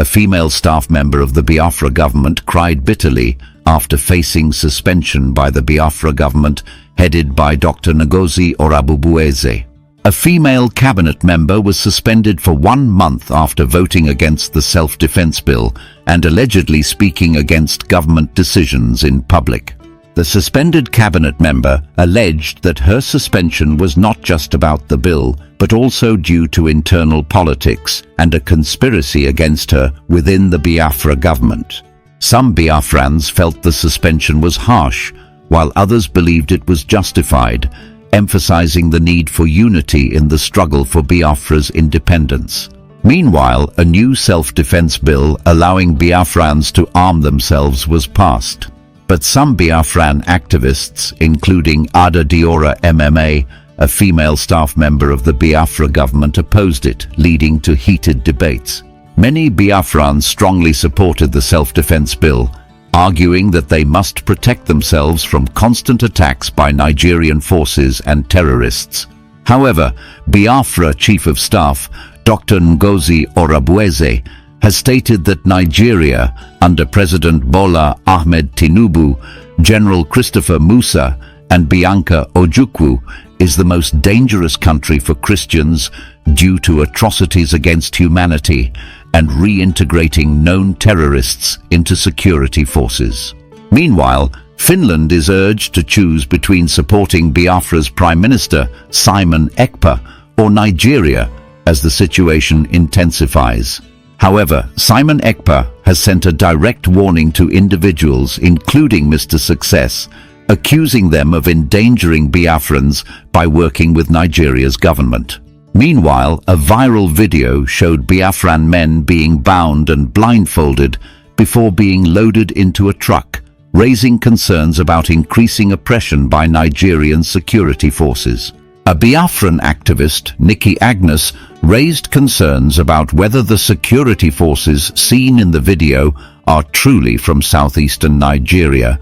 a female staff member of the Biafra government, cried bitterly after facing suspension by the Biafra government headed by Dr. Ngozi Orabubueze. A female cabinet member was suspended for 1 month after voting against the self-defense bill and allegedly speaking against government decisions in public. The suspended cabinet member alleged that her suspension was not just about the bill, but also due to internal politics and a conspiracy against her within the Biafra government. Some Biafrans felt the suspension was harsh, while others believed it was justified, emphasizing the need for unity in the struggle for Biafra's independence. Meanwhile, a new self-defense bill allowing Biafrans to arm themselves was passed. But some Biafran activists, including Adadioramma, a female staff member of the Biafra government, opposed it, leading to heated debates. Many Biafrans strongly supported the self-defense bill, arguing that they must protect themselves from constant attacks by Nigerian forces and terrorists. However, Biafra Chief of Staff Dr. Ngozi Orabubueze has stated that Nigeria, under President Bola Ahmed Tinubu, General Christopher Musa, and Bianca Ojukwu, is the most dangerous country for Christians due to atrocities against humanity and reintegrating known terrorists into security forces. Meanwhile, Finland is urged to choose between supporting Biafra's Prime Minister, Simon Ekpa, or Nigeria as the situation intensifies. However, Simon Ekpa has sent a direct warning to individuals, including Mr. Success, accusing them of endangering Biafrans by working with Nigeria's government. Meanwhile, a viral video showed Biafran men being bound and blindfolded before being loaded into a truck, raising concerns about increasing oppression by Nigerian security forces. A Biafran activist, Nikki Agnes, raised concerns about whether the security forces seen in the video are truly from southeastern Nigeria,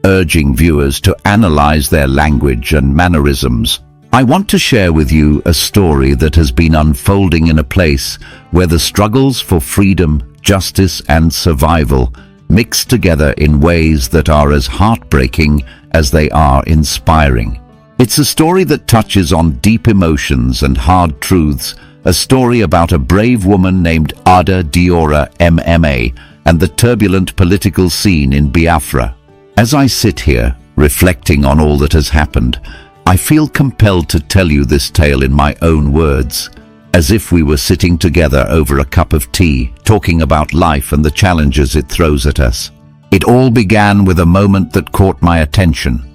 urging viewers to analyze their language and mannerisms. I want to share with you a story that has been unfolding in a place where the struggles for freedom, justice, and survival mix together in ways that are as heartbreaking as they are inspiring. It's a story that touches on deep emotions and hard truths, a story about a brave woman named Adadioramma and the turbulent political scene in Biafra. As I sit here, reflecting on all that has happened, I feel compelled to tell you this tale in my own words, as if we were sitting together over a cup of tea, talking about life and the challenges it throws at us. It all began with a moment that caught my attention.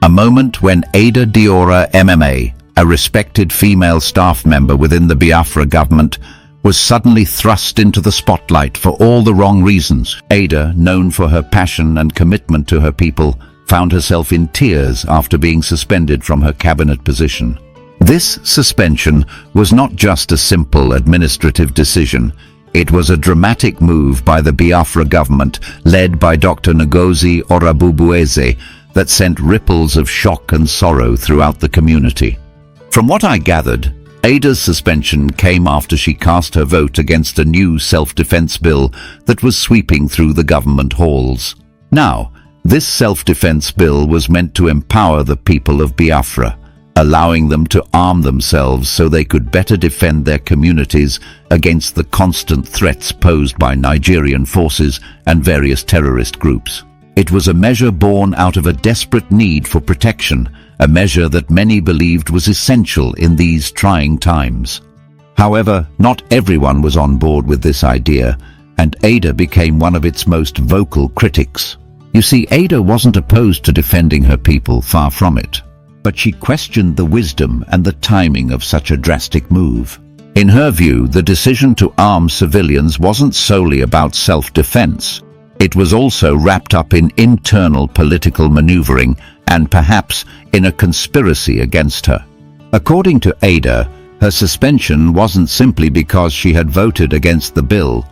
A moment when Adadioramma, a respected female staff member within the Biafra government, was suddenly thrust into the spotlight for all the wrong reasons. Ada, known for her passion and commitment to her people, found herself in tears after being suspended from her cabinet position. This suspension was not just a simple administrative decision. It was a dramatic move by the Biafra government, led by Dr. Ngozi Orabubueze, that sent ripples of shock and sorrow throughout the community. From what I gathered, Ada's suspension came after she cast her vote against a new self-defense bill that was sweeping through the government halls. Now, this self-defense bill was meant to empower the people of Biafra, allowing them to arm themselves so they could better defend their communities against the constant threats posed by Nigerian forces and various terrorist groups. It was a measure born out of a desperate need for protection, a measure that many believed was essential in these trying times. However, not everyone was on board with this idea, and Ada became one of its most vocal critics. You see, Ada wasn't opposed to defending her people, far from it, but she questioned the wisdom and the timing of such a drastic move. In her view, the decision to arm civilians wasn't solely about self-defense. It was also wrapped up in internal political maneuvering and perhaps in a conspiracy against her. According to Ada, her suspension wasn't simply because she had voted against the bill.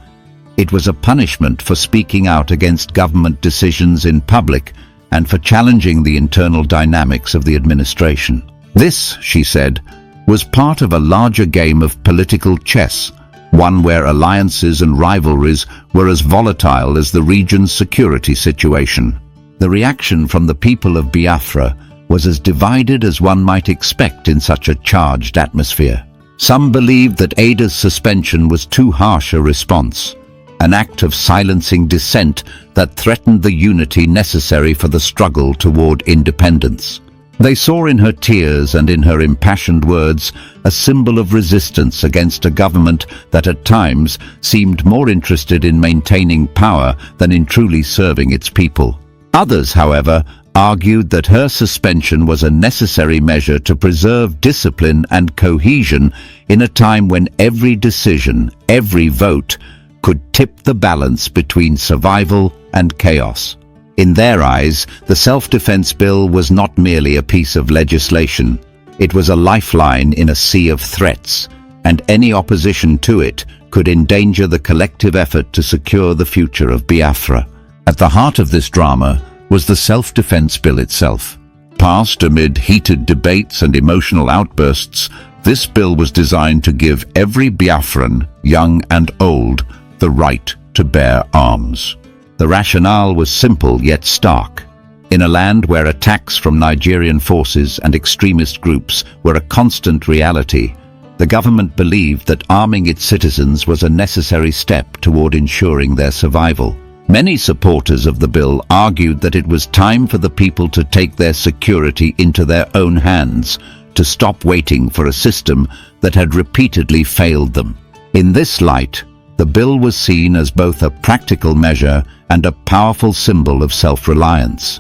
It was a punishment for speaking out against government decisions in public and for challenging the internal dynamics of the administration. This, she said, was part of a larger game of political chess, one where alliances and rivalries were as volatile as the region's security situation. The reaction from the people of Biafra was as divided as one might expect in such a charged atmosphere. Some believed that Ada's suspension was too harsh a response, an act of silencing dissent that threatened the unity necessary for the struggle toward independence. They saw in her tears and in her impassioned words a symbol of resistance against a government that at times seemed more interested in maintaining power than in truly serving its people. Others, however, argued that her suspension was a necessary measure to preserve discipline and cohesion in a time when every decision, every vote, could tip the balance between survival and chaos. In their eyes, the Self-Defense Bill was not merely a piece of legislation. It was a lifeline in a sea of threats, and any opposition to it could endanger the collective effort to secure the future of Biafra. At the heart of this drama was the Self-Defense Bill itself. Passed amid heated debates and emotional outbursts, this bill was designed to give every Biafran, young and old, the right to bear arms. The rationale was simple yet stark. In a land where attacks from Nigerian forces and extremist groups were a constant reality, the government believed that arming its citizens was a necessary step toward ensuring their survival. Many supporters of the bill argued that it was time for the people to take their security into their own hands, to stop waiting for a system that had repeatedly failed them. In this light, the bill was seen as both a practical measure and a powerful symbol of self-reliance,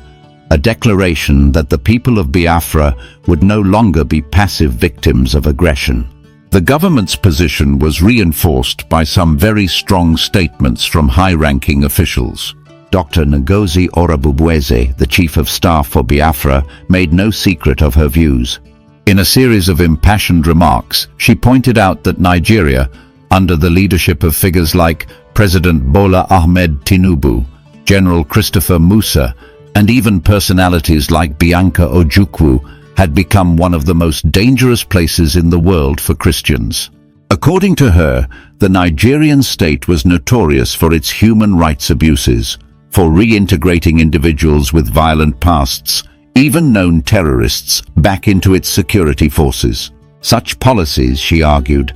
a declaration that the people of Biafra would no longer be passive victims of aggression. The government's position was reinforced by some very strong statements from high-ranking officials. Dr. Ngozi Orububueze, the Chief of Staff for Biafra, made no secret of her views. In a series of impassioned remarks, she pointed out that Nigeria, under the leadership of figures like President Bola Ahmed Tinubu, General Christopher Musa, and even personalities like Bianca Ojukwu, had become one of the most dangerous places in the world for Christians. According to her, the Nigerian state was notorious for its human rights abuses, for reintegrating individuals with violent pasts, even known terrorists, back into its security forces. Such policies, she argued,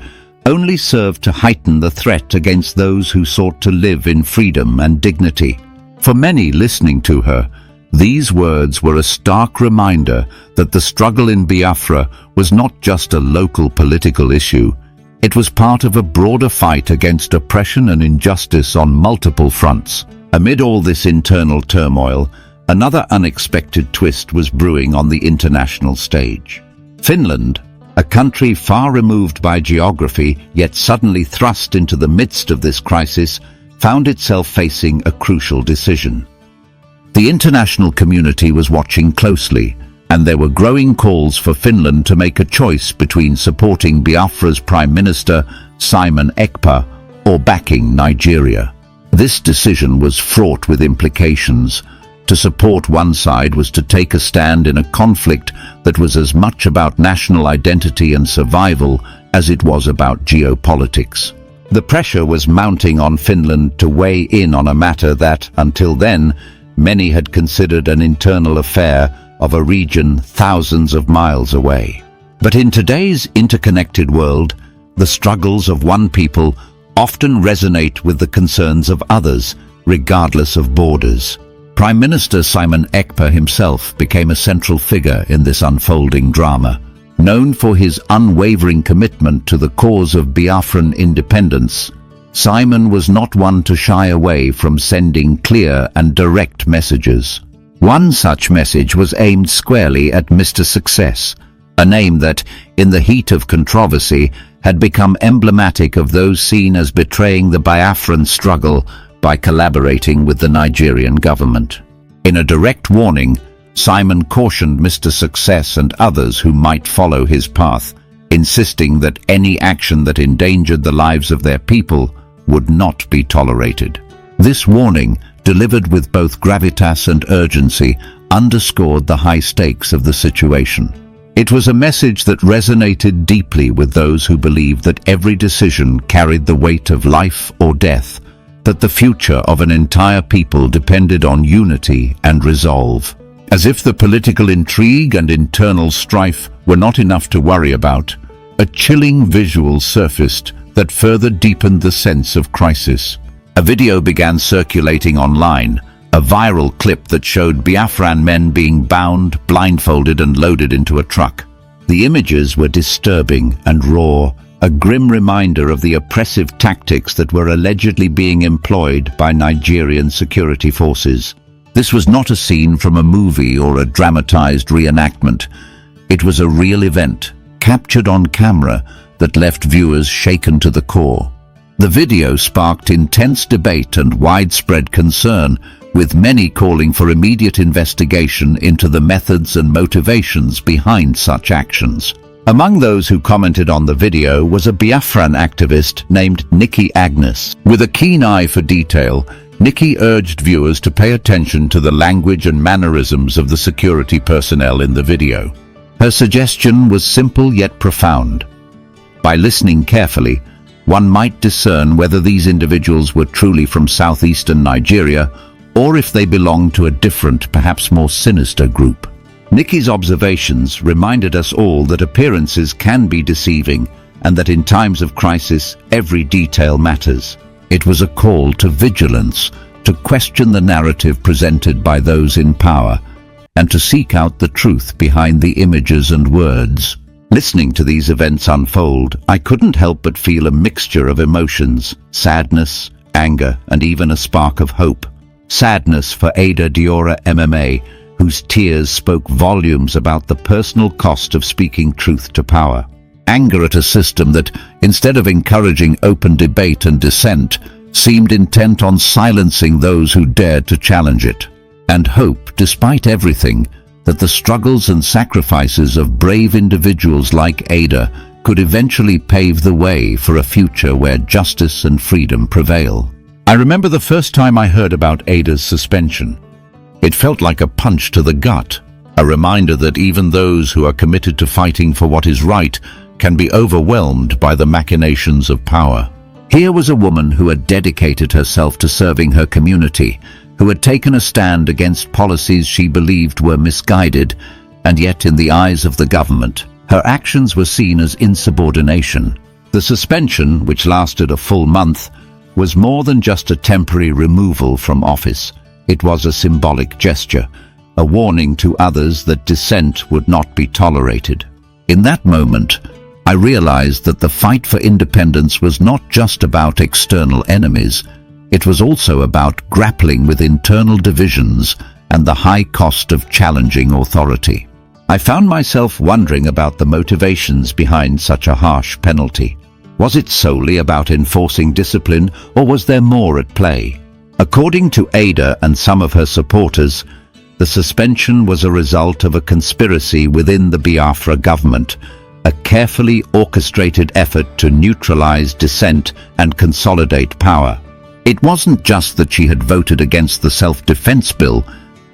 only served to heighten the threat against those who sought to live in freedom and dignity. For many listening to her, these words were a stark reminder that the struggle in Biafra was not just a local political issue. It was part of a broader fight against oppression and injustice on multiple fronts. Amid all this internal turmoil, another unexpected twist was brewing on the international stage. Finland, a country far removed by geography, yet suddenly thrust into the midst of this crisis, found itself facing a crucial decision. The international community was watching closely, and there were growing calls for Finland to make a choice between supporting Biafra's Prime Minister, Simon Ekpa, or backing Nigeria. This decision was fraught with implications. To support one side was to take a stand in a conflict that was as much about national identity and survival as it was about geopolitics. The pressure was mounting on Finland to weigh in on a matter that, until then, many had considered an internal affair of a region thousands of miles away. But in today's interconnected world, the struggles of one people often resonate with the concerns of others, regardless of borders. Prime Minister Simon Ekpa himself became a central figure in this unfolding drama. Known for his unwavering commitment to the cause of Biafran independence, Simon was not one to shy away from sending clear and direct messages. One such message was aimed squarely at Mr. Success, a name that, in the heat of controversy, had become emblematic of those seen as betraying the Biafran struggle by collaborating with the Nigerian government. In a direct warning, Simon cautioned Mr. Success and others who might follow his path, insisting that any action that endangered the lives of their people would not be tolerated. This warning, delivered with both gravitas and urgency, underscored the high stakes of the situation. It was a message that resonated deeply with those who believed that every decision carried the weight of life or death, that the future of an entire people depended on unity and resolve. As if the political intrigue and internal strife were not enough to worry about, a chilling visual surfaced that further deepened the sense of crisis. A video began circulating online, a viral clip that showed Biafran men being bound, blindfolded and loaded into a truck. The images were disturbing and raw, a grim reminder of the oppressive tactics that were allegedly being employed by Nigerian security forces. This was not a scene from a movie or a dramatized reenactment. It was a real event, captured on camera, that left viewers shaken to the core. The video sparked intense debate and widespread concern, with many calling for immediate investigation into the methods and motivations behind such actions. Among those who commented on the video was a Biafran activist named Nikki Agnes. With a keen eye for detail, Nikki urged viewers to pay attention to the language and mannerisms of the security personnel in the video. Her suggestion was simple yet profound. By listening carefully, one might discern whether these individuals were truly from southeastern Nigeria or if they belonged to a different, perhaps more sinister group. Nikki's observations reminded us all that appearances can be deceiving and that in times of crisis, every detail matters. It was a call to vigilance, to question the narrative presented by those in power, and to seek out the truth behind the images and words. Listening to these events unfold, I couldn't help but feel a mixture of emotions: sadness, anger, and even a spark of hope. Sadness for Adadioramma, whose tears spoke volumes about the personal cost of speaking truth to power. Anger at a system that, instead of encouraging open debate and dissent, seemed intent on silencing those who dared to challenge it. And hope, despite everything, that the struggles and sacrifices of brave individuals like Ada could eventually pave the way for a future where justice and freedom prevail. I remember the first time I heard about Ada's suspension. It felt like a punch to the gut, a reminder that even those who are committed to fighting for what is right can be overwhelmed by the machinations of power. Here was a woman who had dedicated herself to serving her community, who had taken a stand against policies she believed were misguided, and yet in the eyes of the government, her actions were seen as insubordination. The suspension, which lasted a full month, was more than just a temporary removal from office. It was a symbolic gesture, a warning to others that dissent would not be tolerated. In that moment, I realized that the fight for independence was not just about external enemies. It was also about grappling with internal divisions and the high cost of challenging authority. I found myself wondering about the motivations behind such a harsh penalty. Was it solely about enforcing discipline, or was there more at play? According to Ada and some of her supporters, the suspension was a result of a conspiracy within the Biafra government, a carefully orchestrated effort to neutralize dissent and consolidate power. It wasn't just that she had voted against the self-defense bill,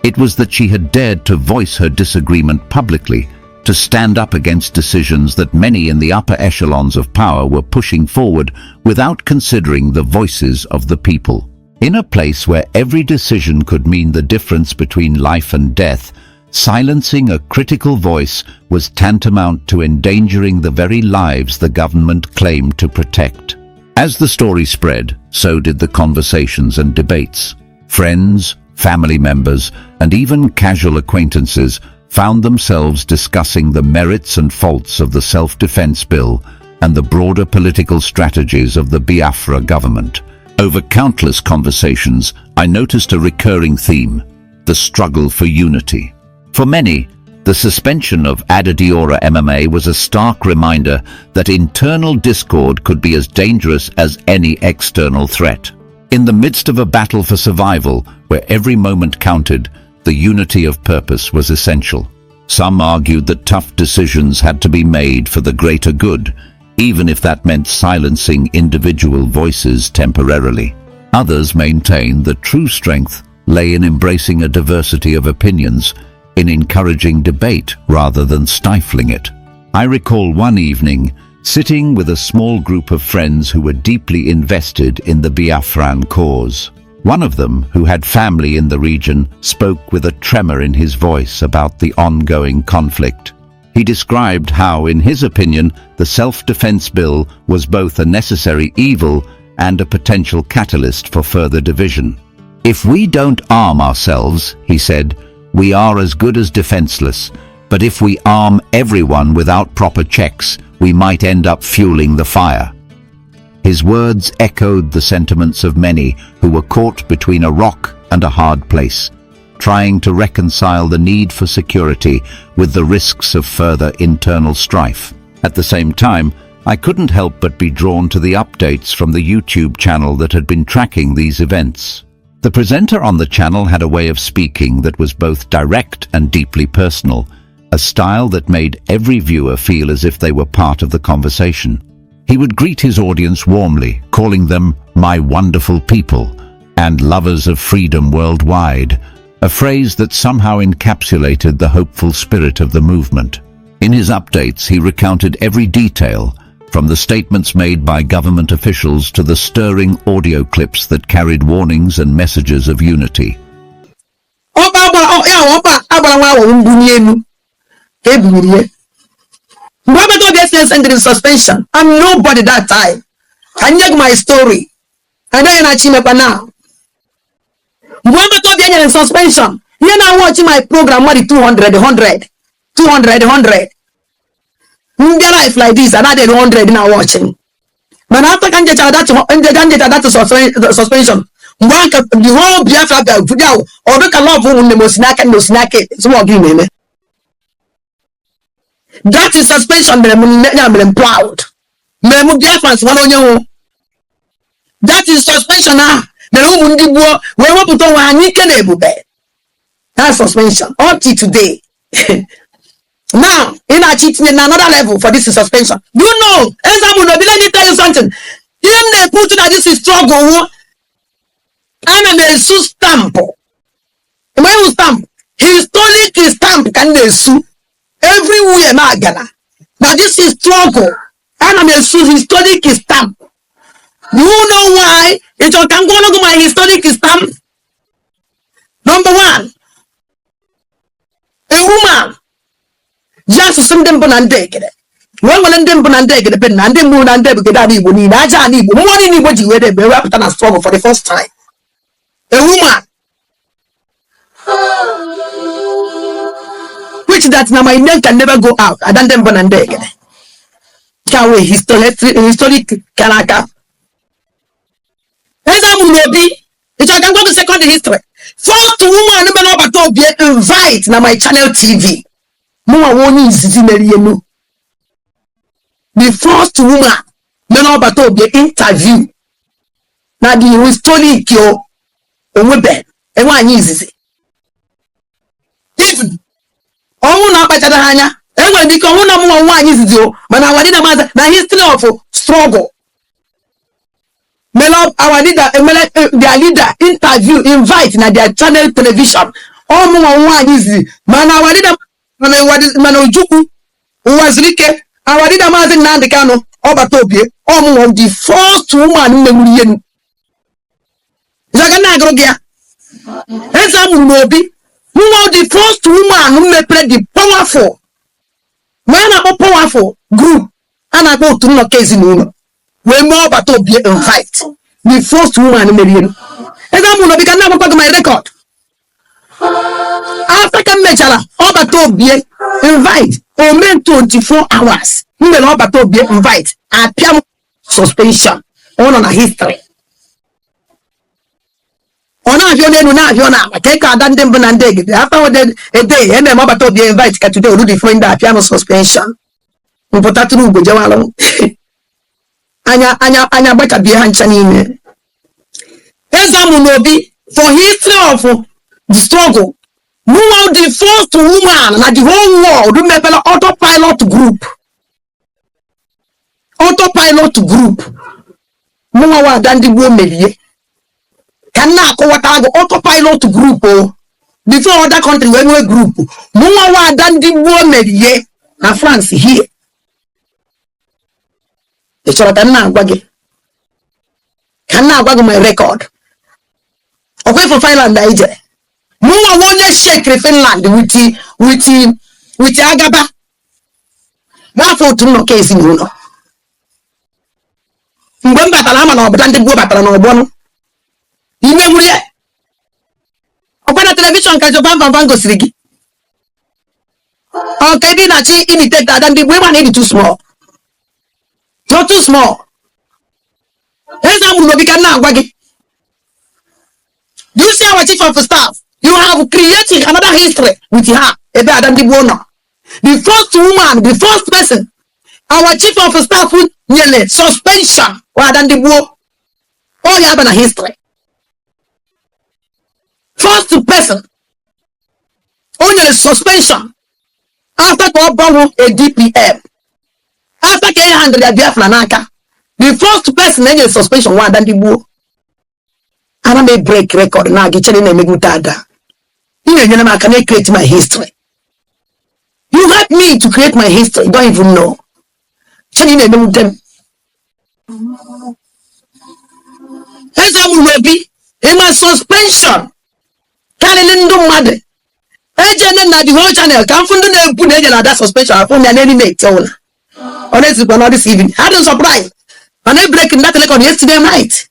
it was that she had dared to voice her disagreement publicly, to stand up against decisions that many in the upper echelons of power were pushing forward without considering the voices of the people. In a place where every decision could mean the difference between life and death, silencing a critical voice was tantamount to endangering the very lives the government claimed to protect. As the story spread, so did the conversations and debates. Friends, family members, and even casual acquaintances found themselves discussing the merits and faults of the self-defense bill and the broader political strategies of the Biafra government. Over countless conversations, I noticed a recurring theme: the struggle for unity. For many, the suspension of Adadioramma was a stark reminder that internal discord could be as dangerous as any external threat. In the midst of a battle for survival, where every moment counted, the unity of purpose was essential. Some argued that tough decisions had to be made for the greater good, even if that meant silencing individual voices temporarily. Others maintained that true strength lay in embracing a diversity of opinions, in encouraging debate rather than stifling it. I recall one evening sitting with a small group of friends who were deeply invested in the Biafran cause. One of them, who had family in the region, spoke with a tremor in his voice about the ongoing conflict. He described how, in his opinion, the self-defense bill was both a necessary evil and a potential catalyst for further division. If we don't arm ourselves, he said, we are as good as defenseless, but if we arm everyone without proper checks, we might end up fueling the fire. His words echoed the sentiments of many who were caught between a rock and a hard place, trying to reconcile the need for security with the risks of further internal strife. At the same time, I couldn't help but be drawn to the updates from the YouTube channel that had been tracking these events. The presenter on the channel had a way of speaking that was both direct and deeply personal, a style that made every viewer feel as if they were part of the conversation. He would greet his audience warmly, calling them "my wonderful people" and "lovers of freedom worldwide," a phrase that somehow encapsulated the hopeful spirit of the movement. In his updates, he recounted every detail, from the statements made by government officials to the stirring audio clips that carried warnings and messages of unity. In suspension. I'm nobody that time. I need my story. I don't know now. In suspension. You're not watching my program. What 200, 100, 200, 100. In their life like this, and I did 100 now watching. But after that suspension, the whole Biafra Govt or look a lot of the most snack it. So again. That is suspension. I'm proud. That is suspension. That's suspension. Up to today. Now, in a cheating in another level for this is suspension. You know, let me tell you something. Even they put that this is struggle. I'm a stamp. When you stamp, historic stamp can they sue everywhere. Now this is struggle. I'm a historic stamp. Do you know why? It's okay. I'm going to do my historic stamp. Number one, a woman. Just some them and take it. Well, when them and take it, and then moon and debit, we need Ajani, more than anybody where they be wrapped on a struggle for the first time. A woman. Which that now my name can never go out. I don't them and take it. Can we historic character? As I will be, if I can go to second history. First woman, never know about to be invite now my channel TV. The first woman, no but to be interview. Now the historic yo, women, and one easy. Even all not better than Hanya, and when they come one easy yo, but I did a matter, the history of struggle. Melo, our leader, their leader interview, invite na their channel television. All one easy, man, our leader. Manojuku was Rike, our leader Mazin Nandekano, Obatopie, of the first woman in the million. Zaganagrogia, and some Mobi, who was the first woman who may play the powerful, powerful group, and I go to no case in Uno. When more Batopie invite the first woman in the million. And I'm going to become never got my record. African Major, Obatopie invite or men 24 hours. We will Obatopie invite a piano suspension on a history. On a Fiona, take a dandem banandeg. After a day, and then Obatopie invite today to defend that piano suspension. We put that to go Jawalo. Anya better be Hanchanine. Ezamunobi for history of the struggle. Who are the first woman like the whole world? Remember the autopilot group. Autopilot group. More than the woman. Can now go what autopilot group. Oh, before other country when we group. Muwa done the woman ye na France here. The Choratana Wagi. Cannot wag my record. Okay for Finland, I Muwa won't shake Finland with Agaba. What for to no case in Uno? Mbamba talama no batante bua batala no bono. Ime muye. Opana television ka jo bamba bango sirigi. Okay, di na chi imitate that and the women need too small. Not too small. Here's how we can now wagi. Do you see our chief of staff? You have created another history with her. The first woman, the first person, our chief of staff with nearly suspension. Than the war. Oh, you have a history. First person, only suspension. After a DPM. After K100 Biafra Naka. The first person in suspension one than the war. And I may break record now. Get you in a dada. You know, I can create my history. You help me to create my history. You don't even know. You know them. As I will be in my suspension. Carrying no mother. Agent and the whole channel come from the put that suspension. I found an enemy. Honestly, but not this evening. I don't surprise. And I break that record yesterday night.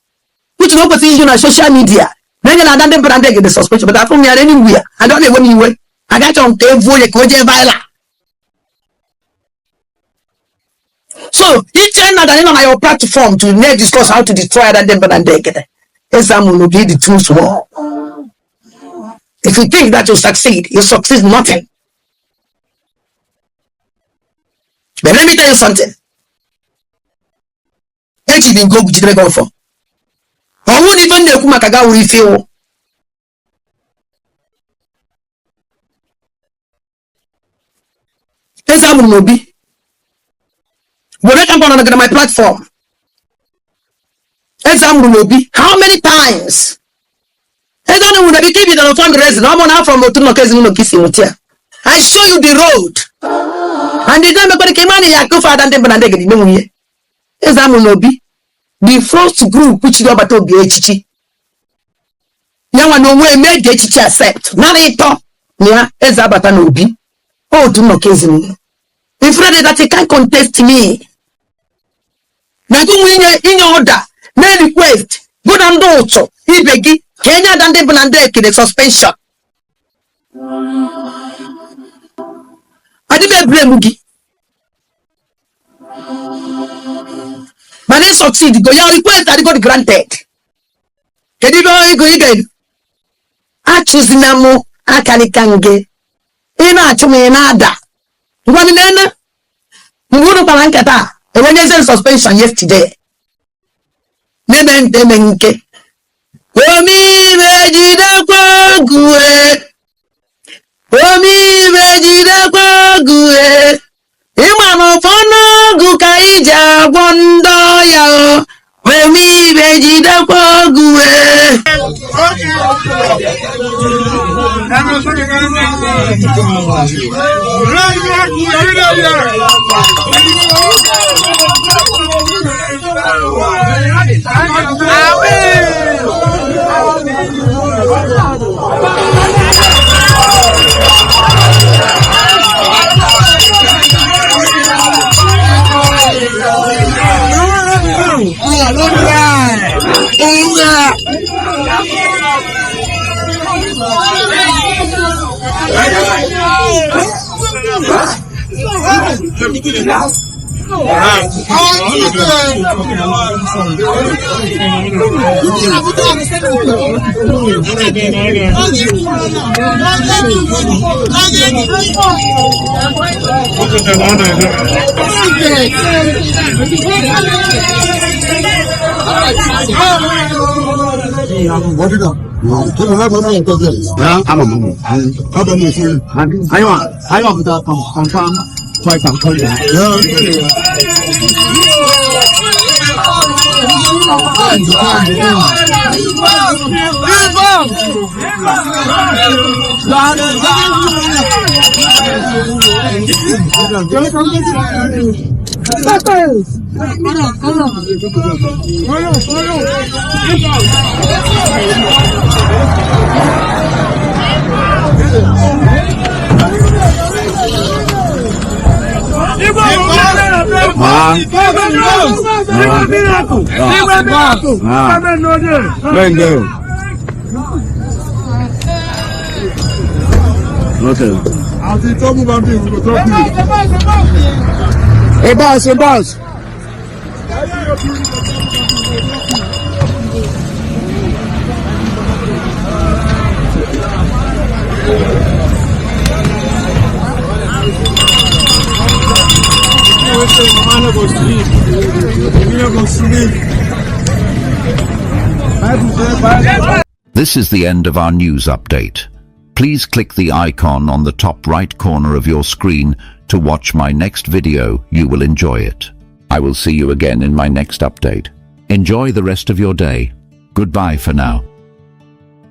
Put no position on social media. Then I don't get the suspension, but I found me anywhere. I don't know when you went. I got on table. So each and another on your platform to discuss how to destroy that devil and take it. Exam will be the too small. If you think that you succeed nothing. But let me tell you something. Let you go with the go for. I won't even know Kumakaga will feel. Exam will be. When I come on my platform, exam will be how many times? Exam will be given on fundraising. I'm on from Otuno Casino kissing. I show you the road. And the time I came on, I go for that. Exam will be the first group which you have to be HG. Now I know where made HG accept. Now they talk. Yeah, Ezabata no be. Oh, do no casino. If ready that he can't contest me. Now do in your order. May request. Go down also. He begi. Kenya than the Banandek in the suspension. I didn't blame Mugi. But they succeed. Go your request that got granted. Can you go again? I choose Namo. I can't get. Ina to me nada. You want to Muguru Palankata. And when they said suspension yesterday, Nemenke. Omi vegida kwague. Omi vegida kwague. Imano fono gukaija bondo yao. Omi vegida kwague. Hey, boss. This is the end of our news update. Please click the icon on the top right corner of your screen to watch my next video. You will enjoy it. I will see you again in my next update. Enjoy the rest of your day. Goodbye for now.